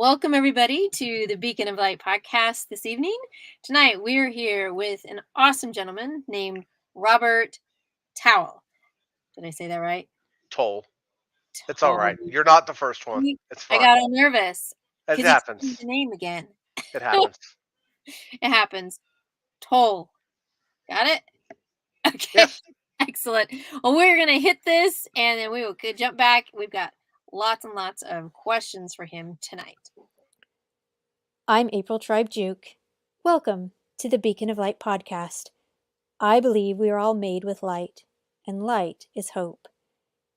Welcome, everybody, to the Beacon of Light podcast this evening. Tonight, we're here with an awesome gentleman named Robert Towle. Did I say that right? Toll. It's all Towle. right. You're not the first one. It's I fine. got all nervous It because he told me happens. the name again. It happens. It happens. Toll. Got it? Okay. Yes. Excellent. Well, we're going to hit this and then we will jump back. We've got lots and lots of questions for him tonight. I'm April Tribe Juke. Welcome to the Beacon of Light podcast. I believe we are all made with light, and light is hope.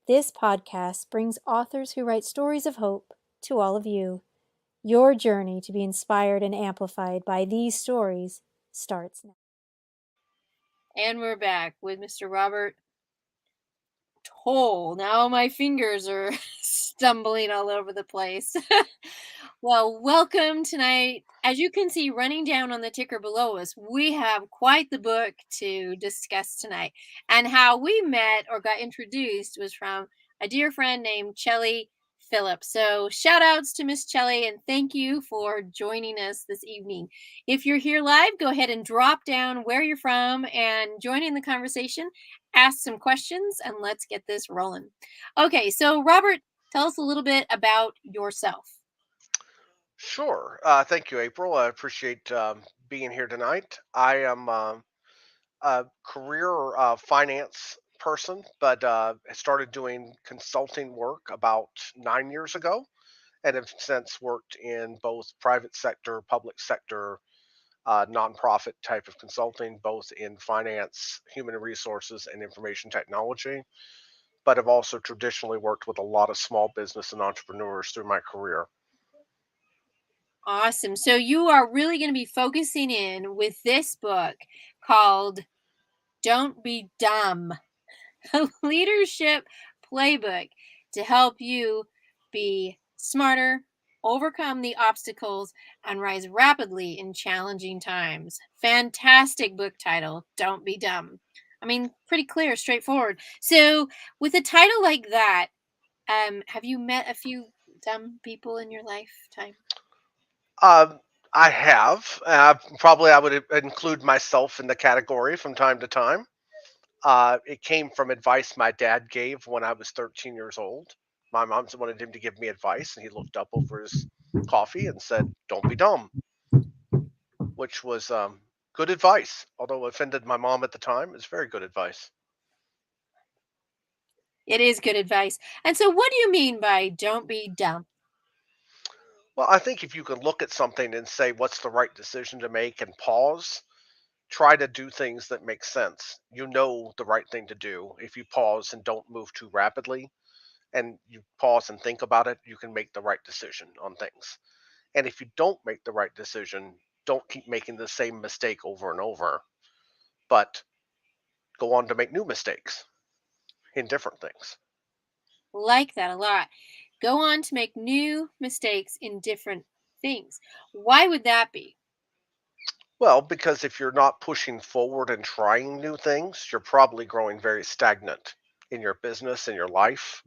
This podcast brings authors who write stories of hope to all of you. Your journey to be inspired and amplified by these stories starts now. And we're back with Mr. Robert Towle. Now my fingers are stumbling all over the place. Well, welcome tonight. As you can see running down on the ticker below us, we have quite the book to discuss tonight. And how we met or got introduced was from a dear friend named Chelly Phillips. So shout outs to Miss Chelly and thank you for joining us this evening. If you're here live, go ahead and drop down where you're from and join in the conversation. Ask some questions and let's get this rolling. Okay, so Robert, tell us a little bit about yourself. Sure. Thank you, April. I appreciate being here tonight. I am a career finance person, but I started doing consulting work about 9 years ago and have since worked in both private sector, public sector, nonprofit type of consulting, both in finance, human resources, and information technology. But have also traditionally worked with a lot of small business and entrepreneurs through my career. Awesome. So you are really going to be focusing in with this book called Don't Be Dumb, a leadership playbook to help you be smarter, overcome the obstacles, and rise rapidly in challenging times. Fantastic book title, Don't Be Dumb. I mean, pretty clear, straightforward. So, with a title like that, have you met a few dumb people in your lifetime? Um, I have. Probably I would include myself in the category from time to time. It came from advice my dad gave when I was 13 years old. My mom wanted him to give me advice, and he looked up over his coffee and said, "Don't be dumb," which was good advice. Although it offended my mom at the time, it's very good advice. It is good advice. And so, what do you mean by don't be dumb? Well, I think if you can look at something and say, "What's the right decision to make?" and pause, try to do things that make sense. You know the right thing to do. If you pause and don't move too rapidly and you pause and think about it, you can make the right decision on things. And if you don't make the right decision, don't keep making the same mistake over and over, but go on to make new mistakes in different things. Like that a lot. Go on to make new mistakes in different things. Why would that be? Well, because if you're not pushing forward and trying new things, you're probably growing very stagnant in your business and your life.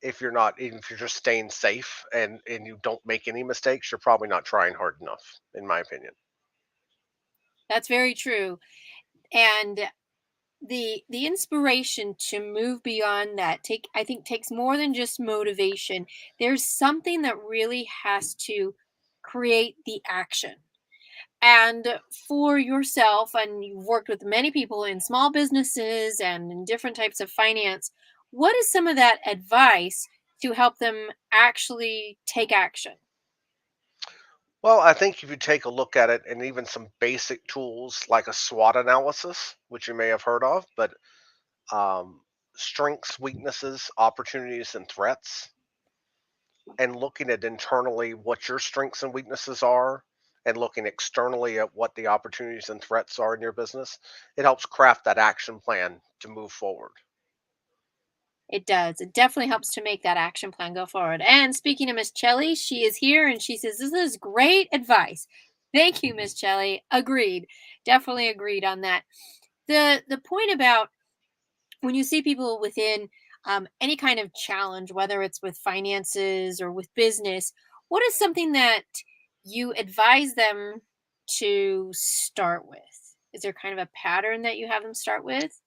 If you're not, even if you're just staying safe and you don't make any mistakes, you're probably not trying hard enough, in my opinion. That's very true. And the inspiration to move beyond that I think takes more than just motivation. There's something that really has to create the action. And for yourself, and you've worked with many people in small businesses and in different types of finance, what is some of that advice to help them actually take action? Well, I think if you take a look at it and even some basic tools like a SWOT analysis, which you may have heard of, but um, strengths, weaknesses, opportunities, and threats, and looking at internally what your strengths and weaknesses are, and looking externally at what the opportunities and threats are in your business, it helps craft that action plan to move forward. It does. It definitely helps to make that action plan go forward. And speaking of Miss Chelly, she is here and she says, "This is great advice." Thank you, Miss Chelly. Agreed. Definitely agreed on that. The point about when you see people within any kind of challenge, whether it's with finances or with business, what is something that you advise them to start with? Is there kind of a pattern that you have them start with?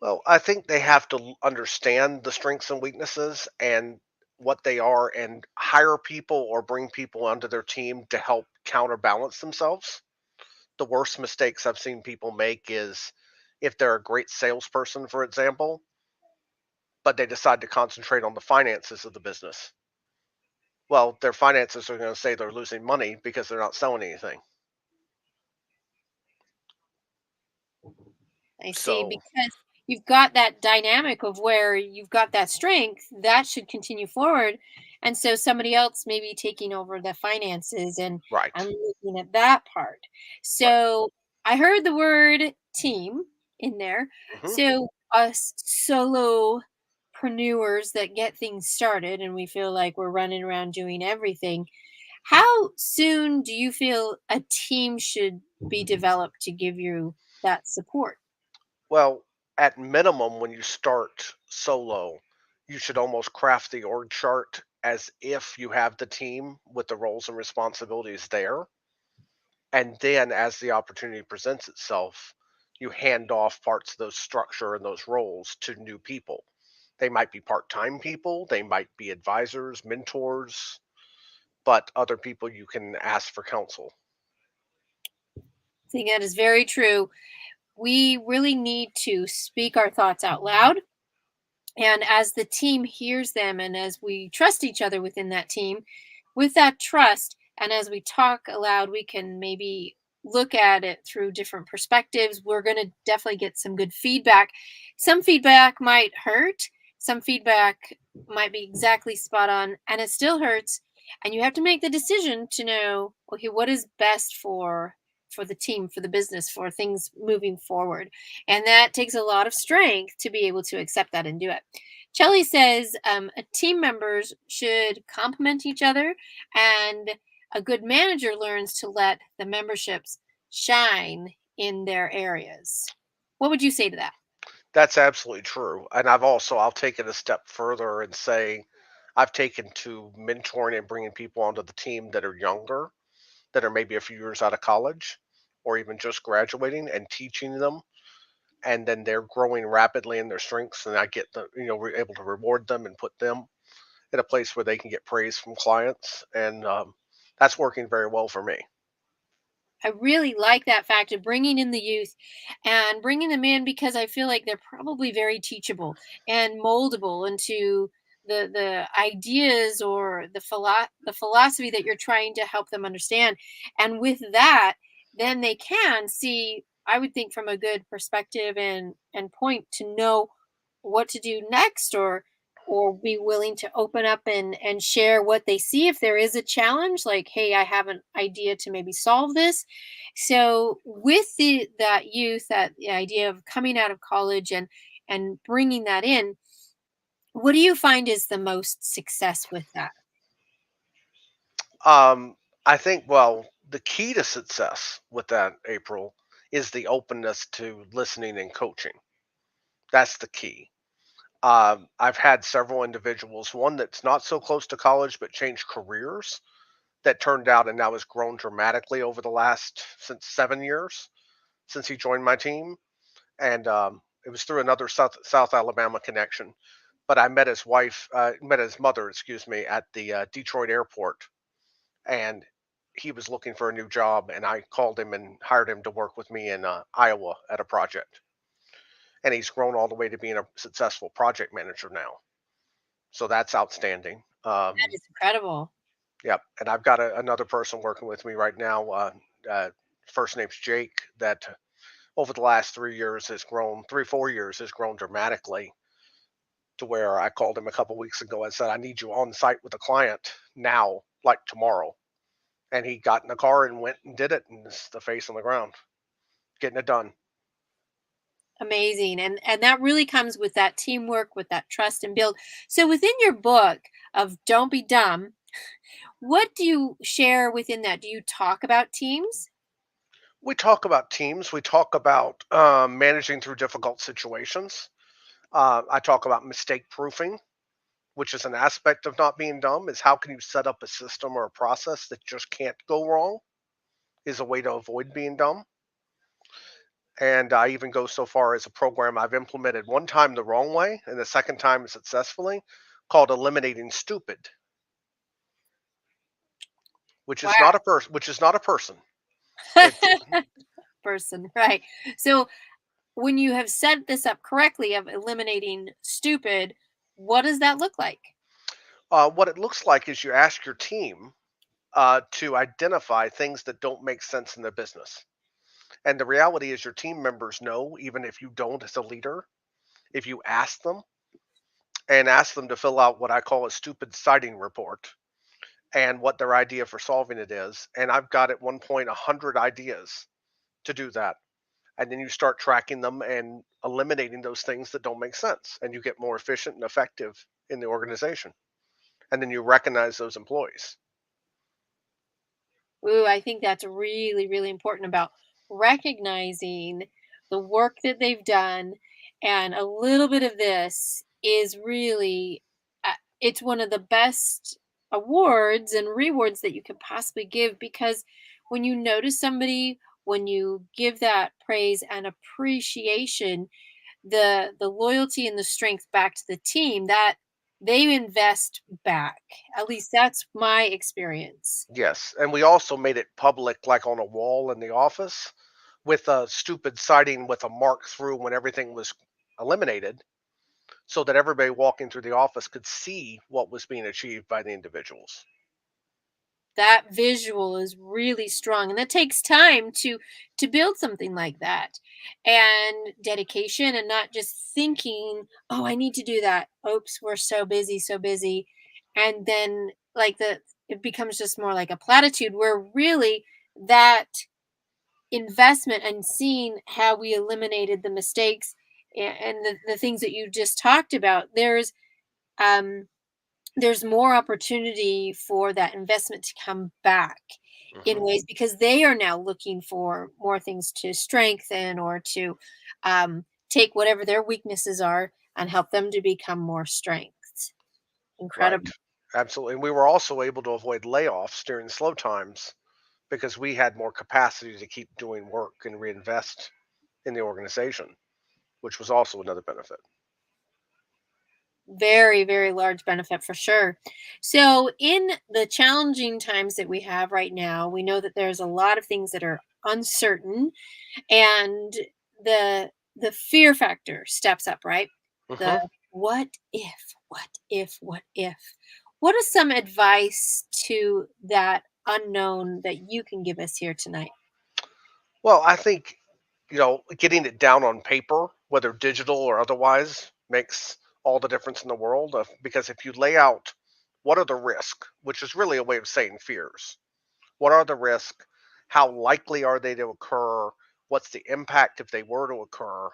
Well, I think they have to understand the strengths and weaknesses and what they are and hire people or bring people onto their team to help counterbalance themselves. The worst mistakes I've seen people make is if they're a great salesperson, for example, but they decide to concentrate on the finances of the business. Well, their finances are going to say they're losing money because they're not selling anything. I see, So, because you've got that dynamic of where you've got that strength that should continue forward. And so somebody else may be taking over the finances and right, looking at that part. right. So I heard the word team in there. hmm So us solopreneurs that get things started and we feel like we're running around doing everything. How soon do you feel a team should be developed to give you that support? Well, at minimum, when you start solo, you should almost craft the org chart as if you have the team with the roles and responsibilities there. And then, as the opportunity presents itself, you hand off parts of those structure and those roles to new people. They might be part time people, they might be advisors, mentors, but other people you can ask for counsel. I think that is very true. We really need to speak our thoughts out loud. And as the team hears them, and as we trust each other within that team, with that trust, and as we talk aloud, we can maybe look at it through different perspectives. We're going to definitely get some good feedback. Some feedback might hurt, some feedback might be exactly spot on, and it still hurts. And you have to make the decision to know, okay, what is best for the team, for the business, for things moving forward. And that takes a lot of strength to be able to accept that and do it. Chelly says team members should complement each other, and a good manager learns to let the memberships shine in their areas. What would you say to that? That's absolutely true. And I'll take it a step further and say I've taken to mentoring and bringing people onto the team that are younger, that are maybe a few years out of college or even just graduating and teaching them. And then they're growing rapidly in their strengths. And I get we're able to reward them and put them in a place where they can get praise from clients. And that's working very well for me. I really like that fact of bringing in the youth and bringing them in because I feel like they're probably very teachable and moldable into the ideas or the philosophy that you're trying to help them understand. And with that, then they can see, I would think, from a good perspective and point to know what to do next, or be willing to open up and share what they see if there is a challenge, like, hey, I have an idea to maybe solve this. So with that youth, that the idea of coming out of college and bringing that in, what do you find is the most success with that? Um, I think, well, the key to success with that, April, is the openness to listening and coaching. That's the key. I've had several individuals, one that's not so close to college but changed careers, that turned out and now has grown dramatically over the last since 7 years since he joined my team. And it was through another South Alabama connection. But I met his wife, met his mother, excuse me, at the Detroit airport, and he was looking for a new job, and I called him and hired him to work with me in Iowa at a project. And he's grown all the way to being a successful project manager now. So that's outstanding. That is incredible. Yep. And I've got another person working with me right now. Uh, First name's Jake. That over the last 3 years has grown, 3 4 years has grown dramatically to where I called him a couple weeks ago and said, I need you on site with a client now, like tomorrow. And he got in the car and went and did it, and it's the face on the ground, getting it done. Amazing. And that really comes with that teamwork, with that trust and build. So within your book of Don't Be Dumb, what do you share within that? Do you talk about teams? We talk about teams. We talk about managing through difficult situations. I talk about mistake proofing. which is an aspect of not being dumb, is how can you set up a system or a process that just can't go wrong is a way to avoid being dumb. And I even go so far as a program I've implemented one time the wrong way and the second time successfully, called eliminating stupid, which is not Wow. a person. Which is not a person. It's Person, right. So when you have set this up correctly of eliminating stupid, what does that look like? what it looks like is you ask your team to identify things that don't make sense in their business. And the reality is, your team members know, even if you don't as a leader, if you ask them to fill out what I call a stupid sighting report and what their idea for solving it is. And I've got at one point 100 ideas to do that. And then you start tracking them and eliminating those things that don't make sense. And you get more efficient and effective in the organization. And then you recognize those employees. Ooh, I think that's really, really important about recognizing the work that they've done. And a little bit of this is really, it's one of the best awards and rewards that you could possibly give, because when you notice somebody, when you give that praise and appreciation, the loyalty and the strength back to the team, that they invest back. At least that's my experience. Yes. And we also made it public, like on a wall in the office, with a stupid sighting with a mark through when everything was eliminated, so that everybody walking through the office could see what was being achieved by the individuals. That visual is really strong, and that takes time to build something like that, and dedication, and not just thinking, oh, I need to do that, oops, we're so busy, so busy. And then, like, the it becomes just more like a platitude, where really that investment and seeing how we eliminated the mistakes and the things that you just talked about, um there's more opportunity for that investment to come back in Hmm. ways, because they are now looking for more things to strengthen, or to take whatever their weaknesses are and help them to become more strengths. Right. Incredible. Absolutely. And we were also able to avoid layoffs during slow times because we had more capacity to keep doing work and reinvest in the organization, which was also another benefit. Very, very large benefit for sure. So, in the challenging times that we have right now, we know that there's a lot of things that are uncertain, and the fear factor steps up, right? The Hmm. what if, what if, what if. What is some advice to that unknown that you can give us here tonight? Well, I think, getting it down on paper, whether digital or otherwise, makes all the difference in the world. Because if you lay out what are the risks, which is really a way of saying fears, what are the risks? How likely are they to occur? What's the impact if they were to occur?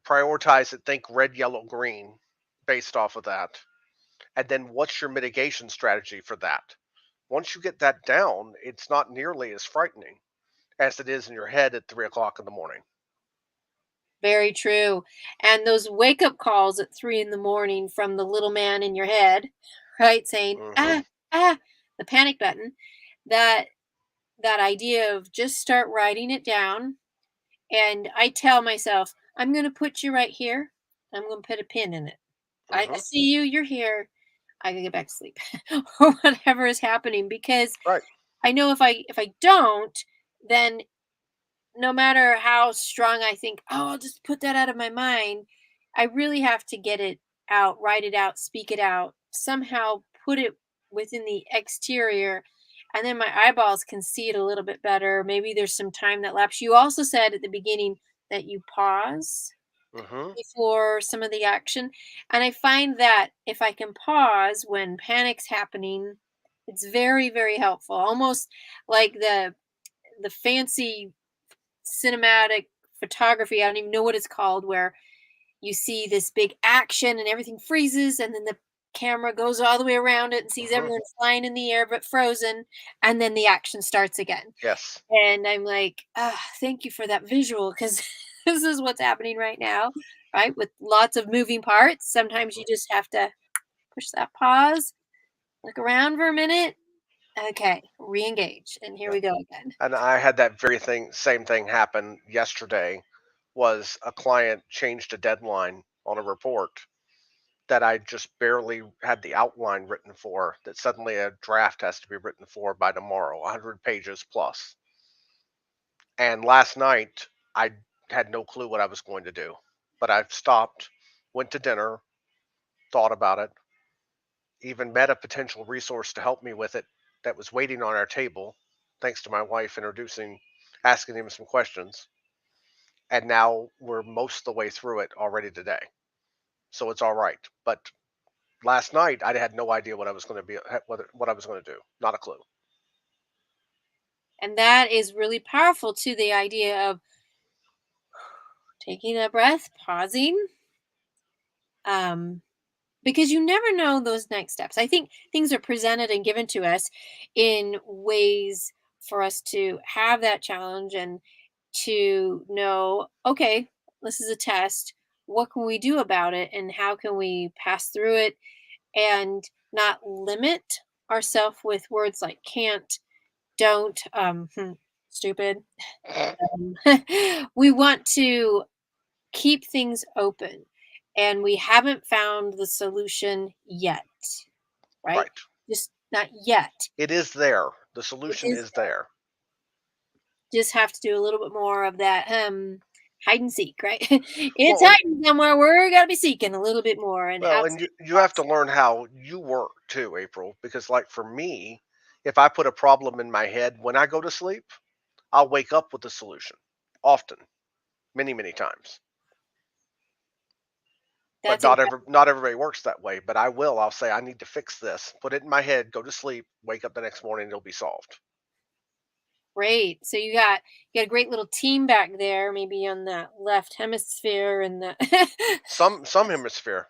Prioritize it, think red, yellow, green based off of that. And then what's your mitigation strategy for that? Once you get that down, it's not nearly as frightening as it is in your head at 3 o'clock in the morning. Very true. And those wake up calls at 3 in the morning from the little man in your head, right? Saying, Hmm. ah, ah, the panic button. That that idea of just start writing it down. And I tell myself, I'm going to put you right here. I'm going to put a pin in it. I Hmm. see you. You're here. I can get back to sleep, or whatever is happening, because Right. I know if I don't, then no matter how strong I think, oh, I'll just put that out of my mind, I really have to get it out, write it out, speak it out, somehow put it within the exterior, and then my eyeballs can see it a little bit better. Maybe there's some time that lapse. You also said at the beginning that you pause Hmm. before some of the action. And I find that if I can pause when panic's happening, it's very, very helpful. Almost like the fancy cinematic photography. I don't even know what it's called, where you see this big action and everything freezes, and then the camera goes all the way around it and sees Hmm. everyone flying in the air but frozen, and then the action starts again. Yes. And I'm like, ah, thank you for that visual, because this is what's happening right now, right? With lots of moving parts. Sometimes you Hmm. just have to. push that pause, look around for a minute. Okay, re-engage, and here Yeah. we go again. And I had that same thing happen yesterday. Was a client changed a deadline on a report that I just barely had the outline written for, that suddenly a draft has to be written for by tomorrow, 100 pages plus. And last night, I had no clue what I was going to do. But I stopped, went to dinner, thought about it, even met a potential resource to help me with it that was waiting on our table, thanks to my wife asking him some questions. And now we're most of the way through it already today. So it's all right. But last night, I had no idea what I was going to be, what I was going to do. Not a clue. And that is really powerful too, the idea of taking a breath, pausing, um, because you never know those next steps. I think things are presented and given to us in ways for us to have that challenge and to know, okay, this is a test. What can we do about it? And how can we pass through it and not limit ourselves with words like can't, don't, stupid. Um, we want to keep things open, and we haven't found the solution yet, right? Right. Just not yet. It is there. The It solution is is there. just have to do a little bit more of that hide and seek, right? It's Well, and hiding somewhere. We're gonna be seeking a little bit more and well, have and some you have to thoughts. learn how you work too, April, because like for me, if I put a problem in my head when I go to sleep, I'll wake up with the solution often, many, many times. But That's incredible. not everybody works that way, but I'll say I need to fix this, put it in my head, go to sleep, wake up the next morning, it'll be solved. Great. So you got a great little team back there, maybe on that left hemisphere and the Some hemisphere.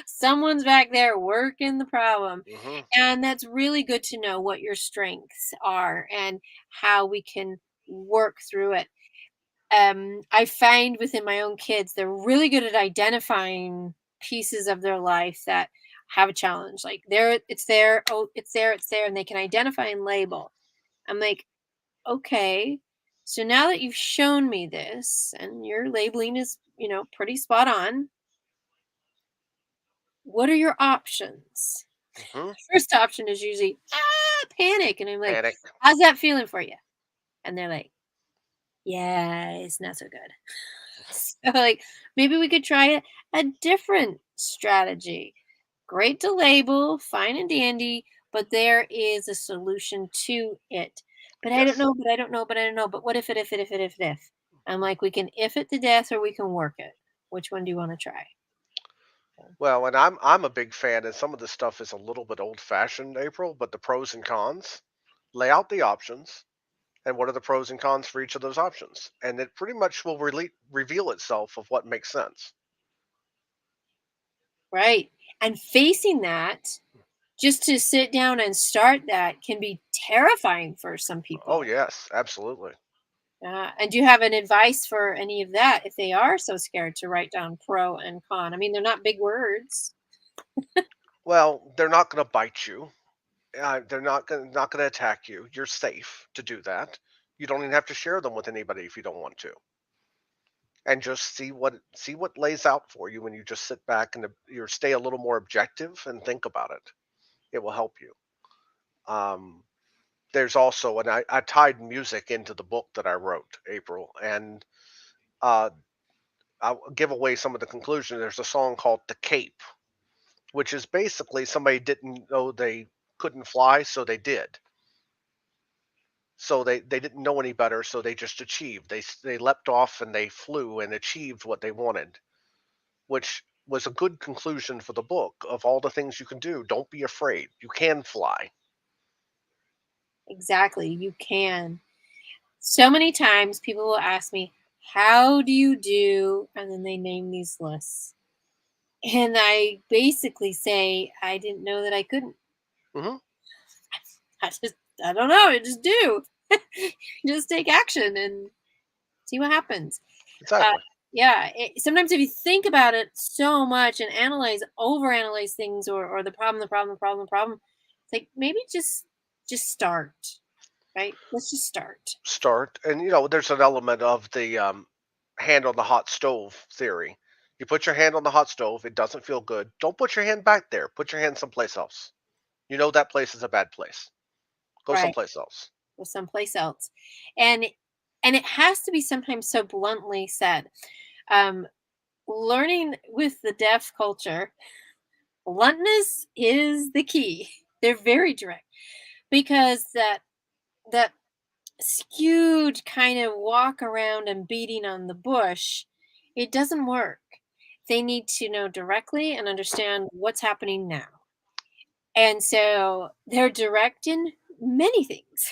someone's back there working the problem. Mhm. And that's really good to know what your strengths are and how we can work through it. I find within my own kids, they're really good at identifying pieces of their life that have a challenge. Like there, it's there, oh, it's there, and they can identify and label. I'm like, okay, so now that you've shown me this and your labeling is, pretty spot on, what are your options? Mhm. First option is usually panic, and I'm like, Panic. how's that feeling for you? And they're like, yeah, it's not so good. So, like, maybe we could try a different strategy. Great to label, fine and dandy, but there is a solution to it. But I don't Yes. know, but I don't know, but I don't know. But what if it, if it, if it, if it, if? I'm like, we can if it to death or we can work it. Which one do you want to try? Well, and I'm a big fan, and some of the stuff is a little bit old fashioned, April, but the pros and cons. Lay out the options and what are the pros and cons for each of those options, and it pretty much will reveal itself of what makes sense. Right. And facing that, just to sit down and start that can be terrifying for some Oh people. yes, absolutely. And do you have an advice for any of that if they are so scared to write down pro and con? I mean, they're not big words. Well, they're not going to bite you. They're not going to attack you. You're safe to do that. You don't even have to share them with anybody if you don't want to, and just see what lays out for you when you just sit back and you stay a little more objective and think about it. It will help you. Um, there's also, and I tied music into the book that I wrote, April, and uh, I'll give away some of the conclusion. There's a song called "The Cape," which is basically somebody didn't know they couldn't fly, so they did. So they didn't know any better, so they just achieved. They leapt off and they flew and achieved what they wanted, which was a good conclusion for the book of all the things you can do. Don't be afraid. You can fly. Exactly, you can. So many times people will ask me, how do you do? And then they name these lists. And I basically say, I didn't know that I couldn't. Hmm. I just, I don't know. I just do. Just take action and see what happens. Uh, Exactly. Yeah, sometimes if you think about it so much and overanalyze things, or the problem, it's like maybe just start, right? Let's just start. Start, and there's an element of the hand on the hot stove theory. You put your hand on the hot stove, it doesn't feel good. Don't put your hand back there. Put your hand someplace else. You know that place is a bad place. Go Right. someplace else. Or someplace else. And and it has to be sometimes so bluntly said. Um, Learning with the deaf culture, bluntness is the key. They're very direct because that skewed kind of walk around and beating on the bush, it doesn't work. They need to know directly and understand what's happening now. And so they're direct in many things.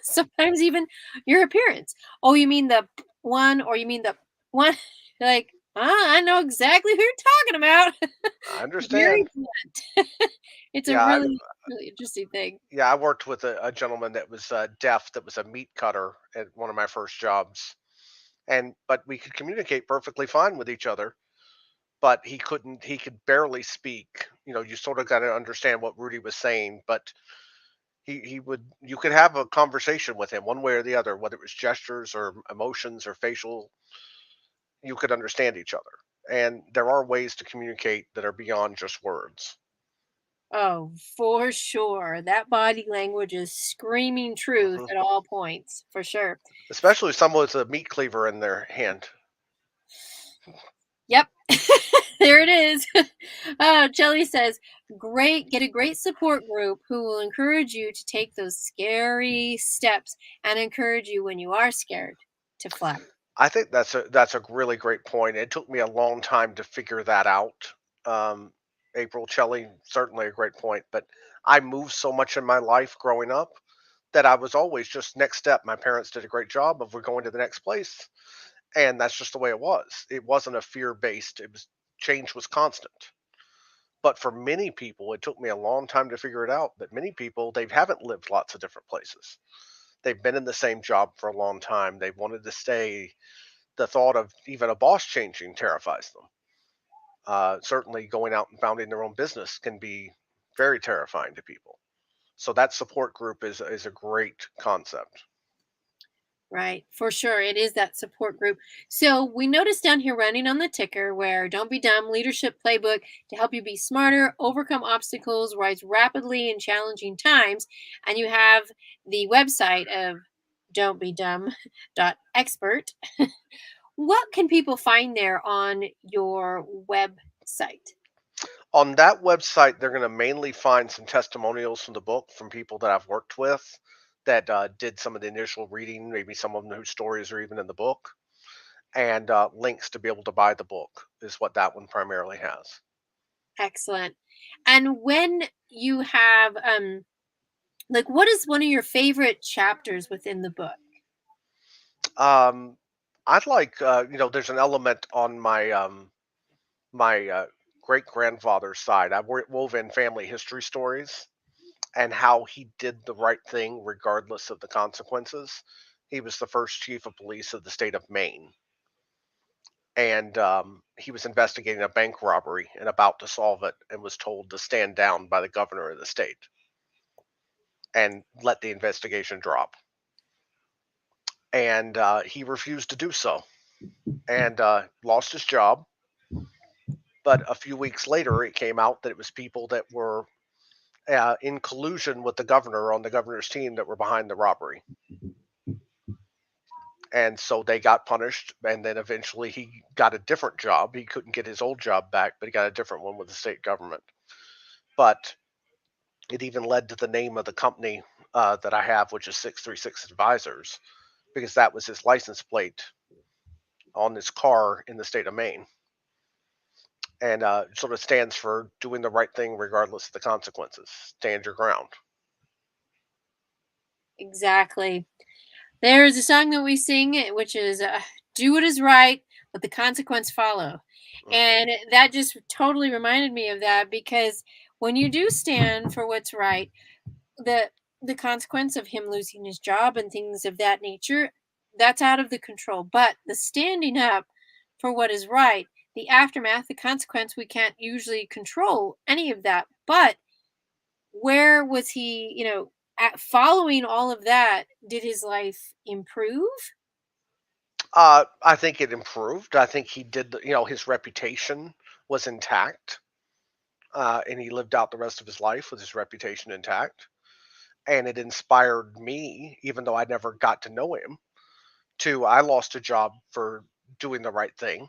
Sometimes even your appearance. Oh, you mean the one, or you mean the one? Like, I know exactly who you're talking about. I Very understand. blunt. It's a Yeah, really interesting thing. I worked with a gentleman that was deaf, that was a meat cutter at one of my first jobs, and but we could communicate perfectly fine with each other. But he couldn't. He could barely speak. You sort of got to understand what Rudy was saying, but he would. You could have a conversation with him one way or the other, whether it was gestures or emotions or facial. You could understand each other, and there are ways to communicate that are beyond just words. Oh, for sure. That body language is screaming truth Hmm. at all points, for sure. Especially someone with a meat cleaver in their hand. Yep. There it is. Jelly says, get a great support group who will encourage you to take those scary steps and encourage you when you are scared to fly. I think that's a really great point. It took me a long time to figure that out. April Shelley, certainly a great point, but I moved so much in my life growing up that I was always just next step. My parents did a great job of we're going to the next place, and that's just the way it was. It wasn't a fear based. It was change was constant. But for many people, it took me a long time to figure it out. That many people they haven't lived lots of different places. They've been in the same job for a long time. They've wanted to stay. The thought of even a boss changing terrifies them. Certainly, going out and founding their own business can be very terrifying to people. So that support group is a great concept. Right, for sure. It is that support group. So we noticed down here running on the ticker where Don't Be Dumb Leadership Playbook to help you be smarter, overcome obstacles, rise rapidly in challenging times. And you have the website of Don't Be Dumb expert. What can people find there on your website? On that website, they're going to mainly find some testimonials from the book from people that I've worked with that did some of the initial reading, maybe some of them whose stories are even in the book, and links to be able to buy the book is what that one primarily has. Excellent. And when you have like, what is one of your favorite chapters within the book? Um, I'd like, there's an element on my great grandfather's side. I've wove in family history stories and how he did the right thing regardless of the consequences. He was the first chief of police of the state of Maine, and he was investigating a bank robbery and about to solve it, and was told to stand down by the governor of the state and let the investigation drop. And he refused to do so, and lost his job. But a few weeks later, it came out that it was people that were in collusion with the governor on the governor's team that were behind the robbery. And so they got punished, and then eventually he got a different job. He couldn't get his old job back, but he got a different one with the state government. But it even led to the name of the company that I have, which is 636 Advisors, because that was his license plate on his car in the state of Maine. And sort of stands for doing the right thing regardless of the consequences. Stand your ground. Exactly. There's a song that we sing, which is Do What Is Right, Let the Consequence Follow. Hmm. And that just totally reminded me of that because when you do stand for what's right, the the consequence of him losing his job and things of that nature, that's out of the control. But the standing up for what is right. The aftermath, the consequence, we can't usually control any of that. But where was he, following all of that, did his life improve? I think it improved. I think he did. His reputation was intact, and he lived out the rest of his life with his reputation intact. And it inspired me, even though I never got to know him. I lost a job for doing the right thing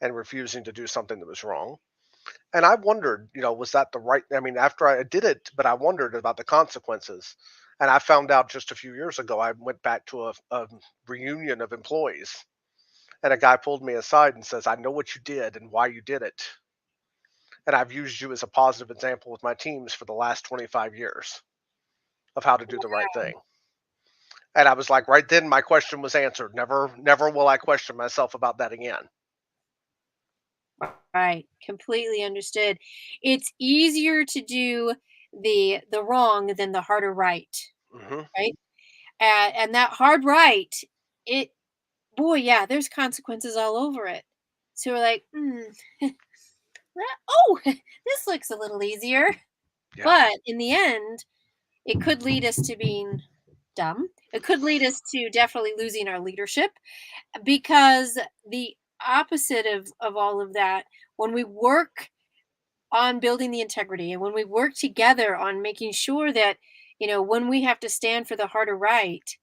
and refusing to do something that was wrong. And I wondered, was that the right? I mean, after I did it, but I wondered about the consequences. And I found out just a few years ago, I went back to a reunion of employees, and a guy pulled me aside and says, "I know what you did and why you did it. And I've used you as a positive example with my teams for the last 25 years of how to do the right thing." And I was like, right then, my question was answered. Never, never will I question myself about that again. Right, completely understood. It's easier to do the wrong than the harder right, Hmm. right? And that hard right, it boy, yeah, there's consequences all over it. So we're like, oh, this looks a little easier. Yeah, But in the end, it could lead us to being dumb. It could lead us to definitely losing our leadership, because the opposite of all of that, when we work on building the integrity, and when we work together on making sure that, when we have to stand for the harder right,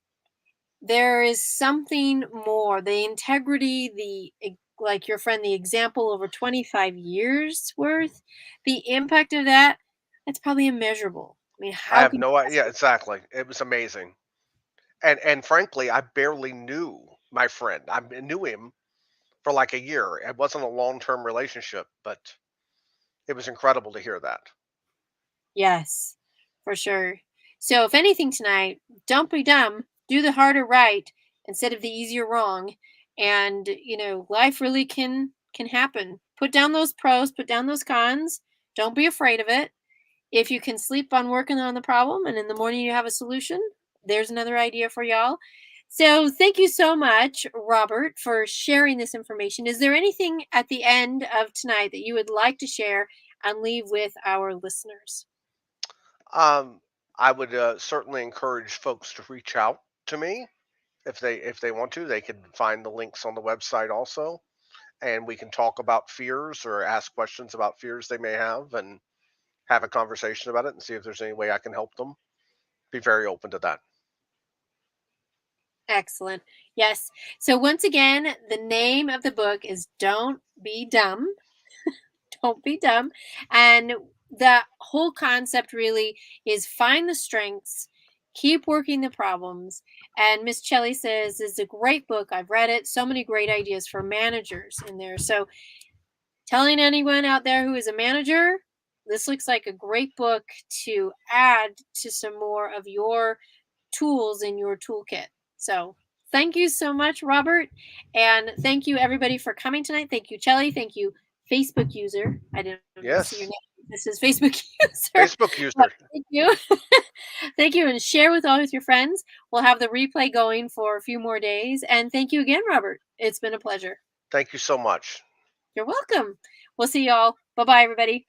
there is something more. The integrity, like your friend, the example over 25 years worth, the impact of that, that's probably immeasurable. I mean, I how have can no you idea. Yeah, exactly. It was amazing. And frankly, I barely knew my friend. I knew him for like a year. It wasn't a long term relationship, but it was incredible to hear that. Yes, for sure. So if anything tonight, don't be dumb. Do the harder right instead of the easier wrong. And life really can happen. Put down those pros, put down those cons. Don't be afraid of it. If you can sleep on working on the problem and in the morning you have a solution, there's another idea for y'all. So thank you so much, Robert, for sharing this information. Is there anything at the end of tonight that you would like to share and leave with our listeners? Um, I would certainly encourage folks to reach out to me if they want to. They can find the links on the website also, and we can talk about fears or ask questions about fears they may have, and have a conversation about it and see if there's any way I can help them. Be very open to that. Excellent. Yes. So once again, the name of the book is Don't Be Dumb. Don't be dumb. And the whole concept really is find the strengths, keep working the problems. And Miss Shelley says it's a great book. I've read it. So many great ideas for managers in there. So telling anyone out there who is a manager, this looks like a great book to add to some more of your tools in your toolkit. So thank you so much, Robert. And thank you, everybody, for coming tonight. Thank you, Chelly. Thank you, Facebook user. I didn't see your Yes, name. This is Facebook user. Facebook But user. thank you. Thank you. And share with your friends. We'll have the replay going for a few more days. And thank you again, Robert. It's been a pleasure. Thank you so much. You're welcome. We'll see y'all. Bye bye, everybody.